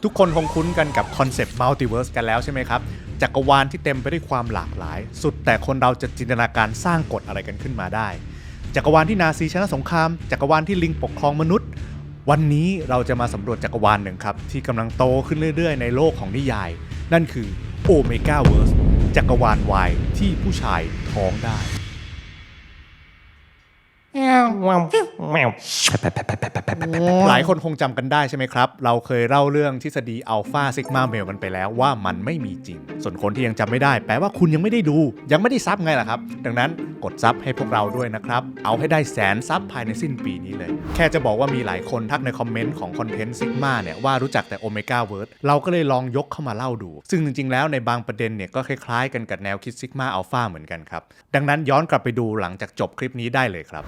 ทุกคนคงคุ้นกันกับคอนเซปต์มัลติเวิร์สกันแล้วใช่ไหมครับจักรวาลที่เต็มไปด้วยความหลากหลายสุดแต่คนเราจะจินตนาการสร้างกฎอะไรกันขึ้นมาได้จักรวาลที่นาซีชนะสงครามจักรวาลที่ลิงปกครองมนุษย์วันนี้เราจะมาสำรวจจักรวาลหนึ่งครับที่กำลังโตขึ้นเรื่อยๆในโลกของนิยายนั่นคือโอเมก้าเวิร์สจักรวาลวายที่ผู้ชายท้องได้หลายคนคงจำกันได้ใช่ไหมครับเราเคยเล่าเรื่องทฤษฎีอัลฟาซิกมาเมลกันไปแล้วว่ามันไม่มีจริงส่วนคนที่ยังจำไม่ได้แปลว่าคุณยังไม่ได้ดูยังไม่ได้ซับไงล่ะครับดังนั้นกดซับให้พวกเราด้วยนะครับเอาให้ได้100,000 ซับภายในสิ้นปีนี้เลยแค่จะบอกว่ามีหลายคนทักในคอมเมนต์ของคอนเทนต์ซิกมาเนี่ยว่ารู้จักแต่โอเมก้าเวิร์สเราก็เลยลองยกเข้ามาเล่าดูซึ่งจริงๆแล้วในบางประเด็นเนี่ยก็คล้ายๆกันกับแนวคิดซิกมาอัลฟาเหมือนกันครับดังนั้นย้อนกลับไปดูหลังจากจบคลิปนี้ได้เลยครับ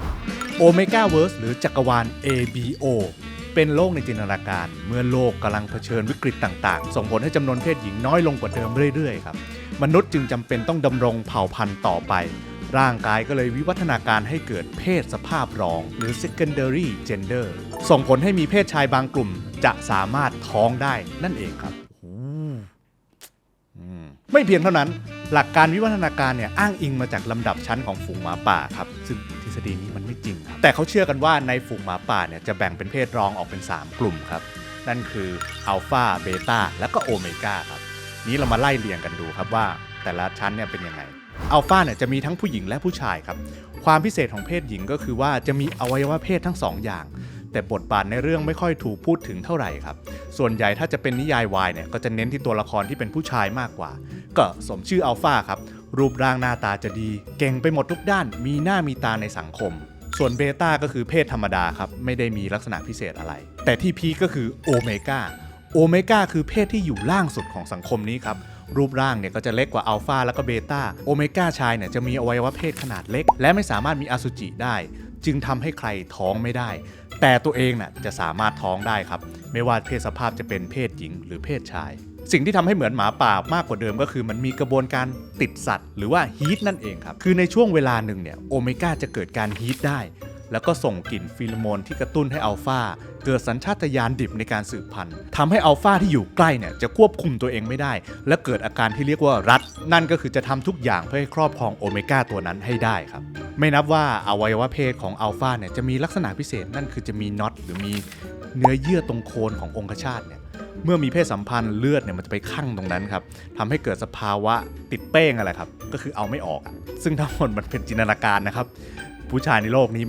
โอเมก้าเวิร์สหรือจักรวาล ABO เป็นโลกในจินตนาการเมื่อโลกกำลังเผชิญวิกฤตต่างๆส่งผลให้จำนวนเพศหญิงน้อยลงกว่าเดิมเรื่อยๆครับมนุษย์จึงจำเป็นต้องดำรงเผ่าพันธุ์ต่อไปร่างกายก็เลยวิวัฒนาการให้เกิดเพศสภาพรองหรือ secondary gender ส่งผลให้มีเพศชายบางกลุ่มจะสามารถท้องได้นั่นเองครับไม่เพียงเท่านั้นหลักการวิวัฒนาการเนี่ยอ้างอิงมาจากลำดับชั้นของฝูงหมาป่าครับซึ่งทฤษฎีนี้มันไม่จริงครับแต่เขาเชื่อกันว่าในฝูงหมาป่าเนี่ยจะแบ่งเป็นเพศรองออกเป็น3กลุ่มครับนั่นคืออัลฟาเบต้าและก็โอเมก้าครับนี้เรามาไล่เรียงกันดูครับว่าแต่ละชั้นเนี่ยเป็นยังไงอัลฟาเนี่ยจะมีทั้งผู้หญิงและผู้ชายครับความพิเศษของเพศหญิงก็คือว่าจะมีอวัยวะเพศทั้ง2อย่างแต่บทบาทในเรื่องไม่ค่อยถูกพูดถึงเท่าไหร่ครับส่วนใหญ่ถ้าจะเป็นนิยายวายเนี่ยก็จะเน้นที่ตัวละครที่เป็นผู้ชายมากกว่าก็สมชื่ออัลฟาครับรูปร่างหน้าตาจะดีเก่งไปหมดทุกด้านมีหน้ามีตาในสังคมส่วนเบต้าก็คือเพศธรรมดาครับไม่ได้มีลักษณะพิเศษอะไรแต่ที่พีคก็คือโอเมก้าคือเพศที่อยู่ล่างสุดของสังคมนี้ครับรูปร่างเนี่ยก็จะเล็กกว่าอัลฟาแล้วก็เบต้าโอเมก้าชายเนี่ยจะมีอวัยวะเพศขนาดเล็กและไม่สามารถมีอสุจิได้จึงทำให้ใครท้องไม่ได้แต่ตัวเองน่ะจะสามารถท้องได้ครับไม่ว่าเพศสภาพจะเป็นเพศหญิงหรือเพศชายสิ่งที่ทำให้เหมือนหมาป่ามากกว่าเดิมก็คือมันมีกระบวนการติดสัตว์หรือว่าฮีทนั่นเองครับคือในช่วงเวลาหนึ่งเนี่ยโอเมก้าจะเกิดการฮีทได้แล้วก็ส่งกลิ่นฟีโรโมนที่กระตุ้นให้อัลฟาเกิดสัญชาตญาณดิบในการสืบพันธุ์ทำให้อัลฟาที่อยู่ใกล้เนี่ยจะควบคุมตัวเองไม่ได้และเกิดอาการที่เรียกว่ารัดนั่นก็คือจะทำทุกอย่างเพื่อให้ครอบครองโอเมก้าตัวนั้นให้ได้ครับไม่นับว่าอวัยวะเพศของอัลฟาเนี่ยจะมีลักษณะพิเศษนั่นคือจะมีน็อตหรือมีเนื้อเยื่อตรงโคนขององคชาตเนี่ยเมื่อมีเพศสัมพันธ์เลือดเนี่ยมันจะไปคั่งตรงนั้นครับทำให้เกิดสภาวะติดเป้งอะไรครับก็คือเอาไม่ออกซึ่งทั้งหมดมันเป็นจินตนาการนะครับผู้ชายในโลกนี้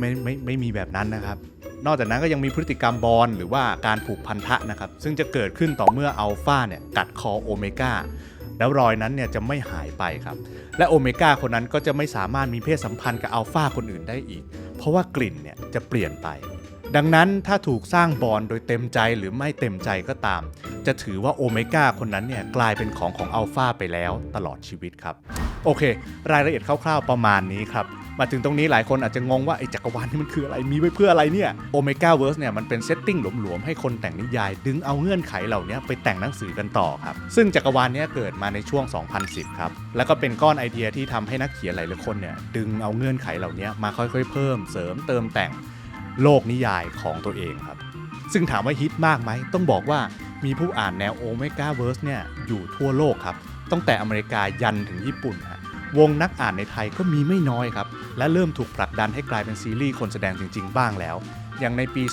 ไม่มีแบบนั้นนะครับนอกจากนั้นก็ยังมีพฤติกรรมบอนหรือว่าการผูกพันธะนะครับซึ่งจะเกิดขึ้นต่อเมื่ออัลฟาเนี่ยกัดคอโอเมก้าแล้วรอยนั้นเนี่ยจะไม่หายไปครับและโอเมก้าคนนั้นก็จะไม่สามารถมีเพศสัมพันธ์กับอัลฟาคนอื่นได้อีกเพราะว่ากลิ่นเนี่ยจะเปลี่ยนไปดังนั้นถ้าถูกสร้างบอนโดยเต็มใจหรือไม่เต็มใจก็ตามจะถือว่าโอเมก้าคนนั้นเนี่ยกลายเป็นของอัลฟาไปแล้วตลอดชีวิตครับโอเครายละเอียดคร่าวๆประมาณนี้ครับมาถึงตรงนี้หลายคนอาจจะงงว่าไอ้จักรวาลนี่มันคืออะไรมีไว้เพื่ออะไรเนี่ยโอเมก้าเวิร์สเนี่ยมันเป็นเซตติ้งหลวมๆให้คนแต่งนิยายดึงเอาเงื่อนไขเหล่านี้ไปแต่งหนังสือกันต่อครับซึ่งจักรวาลนี้เกิดมาในช่วง 2010 ครับแล้วก็เป็นก้อนไอเดียที่ทำให้นักเขียนหลายๆคนเนี่ยดึงเอาเงื่อนไขเหล่านี้มาค่อยๆเพิ่มเสริมเติมแต่งโลกนิยายของตัวเองครับซึ่งถามว่าฮิตมากไหมต้องบอกว่ามีผู้อ่านแนวโอเมก้าเวิร์สเนี่ยอยู่ทั่วโลกครับตั้งแต่อเมริกายันถึงญี่ปุ่นฮะวงนักอ่านในไทยก็มีไม่น้อยครับและเริ่มถูกผลักดันให้กลายเป็นซีรีส์คนแสดงจริงๆบ้างแล้วอย่างในปี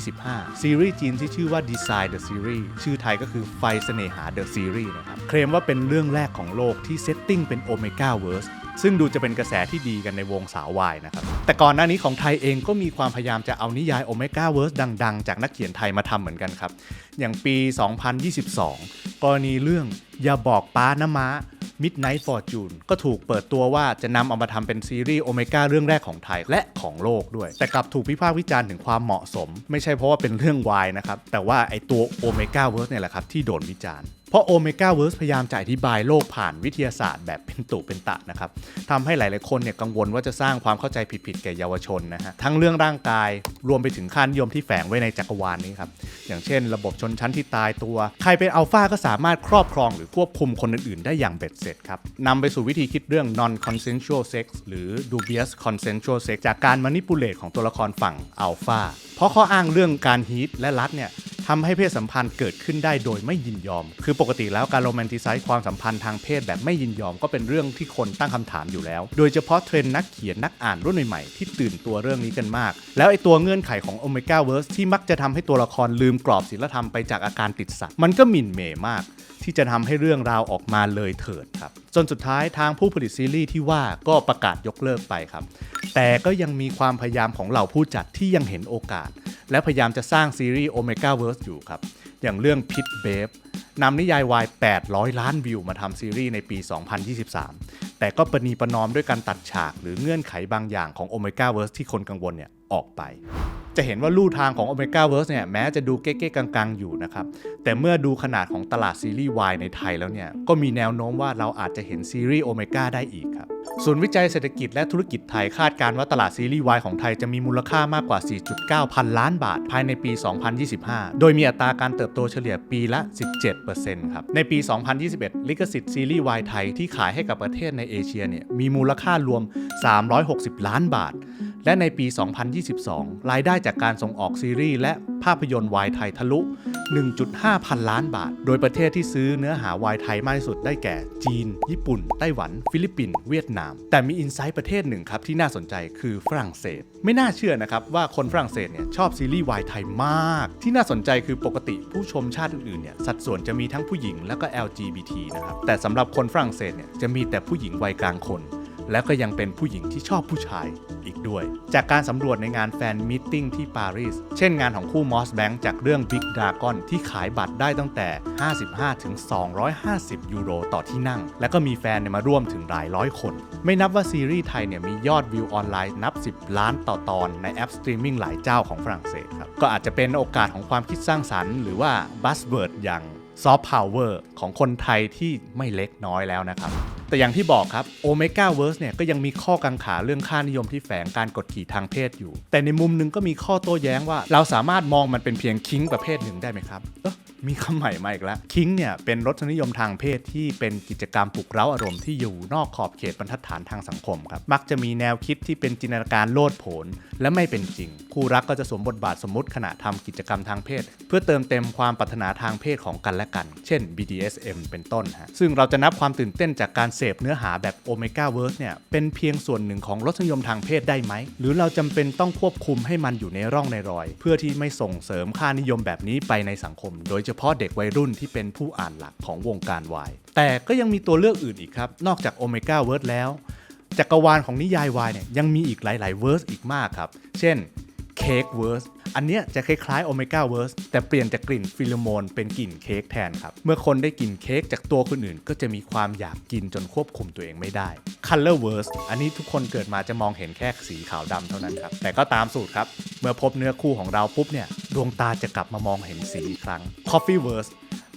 2025 ซีรีส์จีนที่ชื่อว่า Design the Series ชื่อไทยก็คือไฟเสน่หา The Series นะครับเคลมว่าเป็นเรื่องแรกของโลกที่เซตติ้งเป็น Omega Verse ซึ่งดูจะเป็นกระแสที่ดีกันในวงสาววายนะครับแต่ก่อนหน้านี้ของไทยเองก็มีความพยายามจะเอานิยาย Omega Verse ดังๆจากนักเขียนไทยมาทำเหมือนกันครับอย่างปี 2022 กรณีเรื่องอย่าบอกป้านะม้าMidnight Fortune ก็ถูกเปิดตัวว่าจะนำเอามาทำเป็นซีรีส์โอเมก้าเรื่องแรกของไทยและของโลกด้วยแต่กลับถูกวิพากษ์วิจารณ์ถึงความเหมาะสมไม่ใช่เพราะว่าเป็นเรื่องวายนะครับแต่ว่าไอตัวโอเมก้าเวิร์สเนี่ยแหละครับที่โดนวิจารณ์เพราะโอเมก้าเวิร์สพยายามจะอธิบายโลกผ่านวิทยาศาสตร์แบบเป็นตุเป็นตะนะครับทำให้หลายๆคนเนี่ยกังวลว่าจะสร้างความเข้าใจผิดๆแก่เยาวชนนะฮะทั้งเรื่องร่างกายรวมไปถึงค่านิยมที่แฝงไว้ในจักรวาลนี้ครับอย่างเช่นระบบชนชั้นที่ตายตัวใครเป็นอัลฟาก็สามารถครอบครองหรือควบคุมคนอื่นๆได้อย่างเบ็ดเสร็จครับนำไปสู่วิธีคิดเรื่อง non consensual sex หรือ dubious consensual sex จากการ manipulate ของตัวละครฝั่งอัลฟาเพราะข้ออ้างเรื่องการฮีทและรัดเนี่ย ทำให้เพศสัมพันธ์เกิดขึ้นได้โดยไม่ยินยอมคือปกติแล้วการโรแมนติไซซ์ความสัมพันธ์ทางเพศแบบไม่ยินยอมก็เป็นเรื่องที่คนตั้งคำถามอยู่แล้วโดยเฉพาะเทรนด์นักเขียนนักอ่านรุ่นใหม่ๆที่ตื่นตัวเรื่องนี้กันมากแล้วไอ้ตัวเงื่อนไขของโอเมก้าเวิร์สที่มักจะทำให้ตัวละครลืมกรอบศีลธรรมไปจากอาการติดสัตว์มันก็หมิ่นเหม่มากที่จะทำให้เรื่องราวออกมาเลยเถิดครับจนสุดท้ายทางผู้ผลิตซีรีส์ที่ว่าก็ประกาศยกเลิกไปครับแต่ก็ยังมีความพยายามของเหล่าผู้จัดที่ยังเห็นโอกาสและพยายามจะสร้างซีรีส์โอเมก้าเวิร์สอยู่ครับอย่างเรื่องพิทเบฟนำนิยายวาย800 ล้านวิวมาทำซีรีส์ในปี 2023 แต่ก็ประนีประนอมด้วยการตัดฉากหรือเงื่อนไขบางอย่างของโอเมก้าเวิร์สที่คนกังวลเนี่ยออกไปจะเห็นว่าลู่ทางของ Omega Verse เนี่ยแม้จะดูเก๊ๆกังๆอยู่นะครับแต่เมื่อดูขนาดของตลาดซีรีส์วายในไทยแล้วเนี่ยก็มีแนวโน้มว่าเราอาจจะเห็นซีรีส์โอเมก้าได้อีกครับศูนย์วิจัยเศรษฐกิจและธุรกิจไทยคาดการณ์ว่าตลาดซีรีส์วายของไทยจะมีมูลค่ามากกว่า 4.9 พันล้านบาทภายในปี 2025 โดยมีอัตราการเติบโตเฉลี่ยปีละ 17% ครับในปี 2021 ลิขสิทธิ์ซีรีส์วายไทยที่ขายให้กับประเทศในเอเชียเนี่ยมีมูลค่ารวม360 ล้านบาทและในปี 2022 รายได้จากการส่งออกซีรีส์และภาพยนตร์วายไทยทะลุ 1.5 พันล้านบาทโดยประเทศที่ซื้อเนื้อหาวายไทยมากที่สุดได้แก่จีนญี่ปุ่นไต้หวันฟิลิปปินส์เวียดนามแต่มีอินไซต์ประเทศหนึ่งครับที่น่าสนใจคือฝรั่งเศสไม่น่าเชื่อนะครับว่าคนฝรั่งเศสเนี่ยชอบซีรีส์วายไทยมากที่น่าสนใจคือปกติผู้ชมชาติอื่นๆเนี่ยสัดส่วนจะมีทั้งผู้หญิงและก็ LGBT นะครับแต่สำหรับคนฝรั่งเศสเนี่ยจะมีแต่ผู้หญิงวัยกลางคนแล้วก็ยังเป็นผู้หญิงที่ชอบผู้ชายอีกด้วยจากการสำรวจในงานแฟนมีตติ้งที่ปารีสเช่นงานของคู่มอสแบงค์จากเรื่อง Big Dragon ที่ขายบัตรได้ตั้งแต่55ถึง250ยูโรต่อที่นั่งและก็มีแฟนมาร่วมถึงหลายร้อยคนไม่นับว่าซีรีส์ไทยเนี่ยมียอดวิวออนไลน์นับ10ล้านต่อตอนในแอปสตรีมมิ่งหลายเจ้าของฝรั่งเศสครับก็อาจจะเป็นโอกาสของความคิดสร้างสรรค์หรือว่าบัสเวิร์ดอย่างซอฟต์พาวเวอร์ของคนไทยที่ไม่เล็กน้อยแล้วนะครับแต่อย่างที่บอกครับ Omega Verse เนี่ยก็ยังมีข้อกังขาเรื่องค่านิยมที่แฝงการกดขี่ทางเพศอยู่แต่ในมุมนึงก็มีข้อโต้แย้งว่าเราสามารถมองมันเป็นเพียงคิงประเภทหนึ่งได้ไหมครับมีคำใหม่มาอีกแล้วคิงเนี่ยเป็นรสนิยมทางเพศที่เป็นกิจกรรมปลุกเร้าอารมณ์ที่อยู่นอกขอบเขตบรรทัดฐานทางสังคมครับมักจะมีแนวคิดที่เป็นจินตนาการโลดโผนและไม่เป็นจริงคู่รักก็จะสวมบทบาทสมมุติขณะทำกิจกรรมทางเพศเพื่อเติมเต็มความปรารถนาทางเพศของกันและกันเช่น BDSM เป็นต้นฮะซึ่งเราจะนับความตื่นเต้นจากการเสพเนื้อหาแบบ Omega Verse เนี่ยเป็นเพียงส่วนหนึ่งของรสนิยมทางเพศได้ไหมหรือเราจำเป็นต้องควบคุมให้มันอยู่ในร่องในรอยเพื่อที่ไม่ส่งเสริมค่านิยมแบบนี้ไปในสังคมโดยเฉพาะเด็กวัยรุ่นที่เป็นผู้อ่านหลักของวงการวายแต่ก็ยังมีตัวเลือกอื่นอีกครับนอกจาก Omega Verse แล้วจักรวาลของนิยายวายเนี่ยยังมีอีกหลายๆเวิร์สอีกมากครับเช่น Cake Verse อันเนี้ยจะคล้ายๆ Omega Verse แต่เปลี่ยนจากกลิ่นฟิโลโมนเป็นกลิ่นเค้กแทนครับเมื่อคนได้กลิ่นเค้กจากตัวคนอื่นก็จะมีความอยากกินจนควบคุมตัวเองไม่ได้ Color Verse อันนี้ทุกคนเกิดมาจะมองเห็นแค่สีขาวดำเท่านั้นครับแต่ก็ตามสูตรครับเมื่อพบเนื้อคู่ของเราปุ๊บเนี่ยดวงตาจะกลับมามองเห็นสีอีกครั้ง Coffee Verse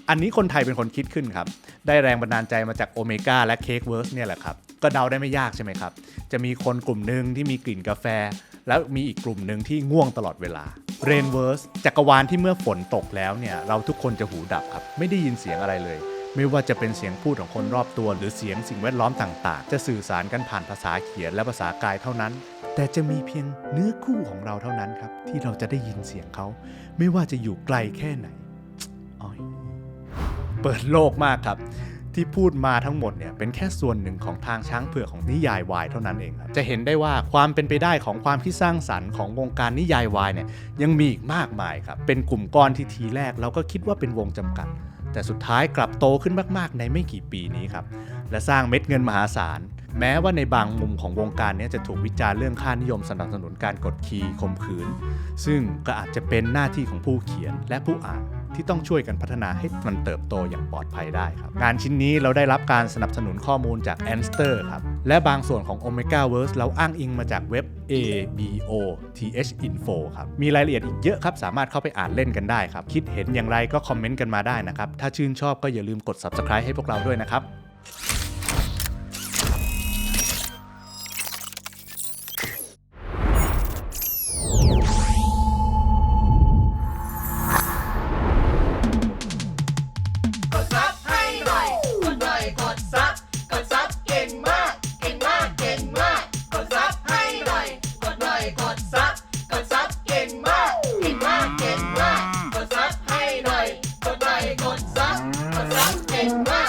อันนี้คนไทยเป็นคนคิดขึ้นครับได้แรงบันดาลใจมาจากโอเมก้าและเค้กเวิร์สเนี่ยแหละครับก็เดาได้ไม่ยากใช่ไหมครับจะมีคนกลุ่มหนึ่งที่มีกลิ่นกาแฟแล้วมีอีกกลุ่มหนึ่งที่ง่วงตลอดเวลา Rainverse จักรวาลที่เมื่อฝนตกแล้วเนี่ยเราทุกคนจะหูดับครับไม่ได้ยินเสียงอะไรเลยไม่ว่าจะเป็นเสียงพูดของคนรอบตัวหรือเสียงสิ่งแวดล้อมต่างๆจะสื่อสารกันผ่านภาษาเขียนและภาษากายเท่านั้นแต่จะมีเพียงเนื้อคู่ของเราเท่านั้นครับที่เราจะได้ยินเสียงเขาไม่ว่าจะอยู่ไกลแค่ไหนเปิดโลกมากครับที่พูดมาทั้งหมดเนี่ยเป็นแค่ส่วนหนึ่งของทางช้างเผือกของนิยายวายเท่านั้นเองครับจะเห็นได้ว่าความเป็นไปได้ของความคิดสร้างสรรค์ของวงการนิยายวายเนี่ยยังมีอีกมากมายครับเป็นกลุ่มก้อนที่ทีแรกเราก็คิดว่าเป็นวงจำกัดแต่สุดท้ายกลับโตขึ้นมากๆในไม่กี่ปีนี้ครับและสร้างเม็ดเงินมหาศาลแม้ว่าในบางมุมของวงการนี้จะถูกวิจารณ์เรื่องค่านิยมสนับสนุนการกดขี่ข่มขืนซึ่งก็อาจจะเป็นหน้าที่ของผู้เขียนและผู้อ่านที่ต้องช่วยกันพัฒนาให้มันเติบโตอย่างปลอดภัยได้ครับงานชิ้นนี้เราได้รับการสนับสนุนข้อมูลจาก Anster ครับและบางส่วนของ Omega Verse เราอ้างอิงมาจากเว็บ ABOTHinfo ครับมีรายละเอียดอีกเยอะครับสามารถเข้าไปอ่านเล่นกันได้ครับคิดเห็นอย่างไรก็คอมเมนต์กันมาได้นะครับถ้าชื่นชอบก็อย่าลืมกด Subscribe ให้พวกเราด้วยนะครับกดซับให้ X Y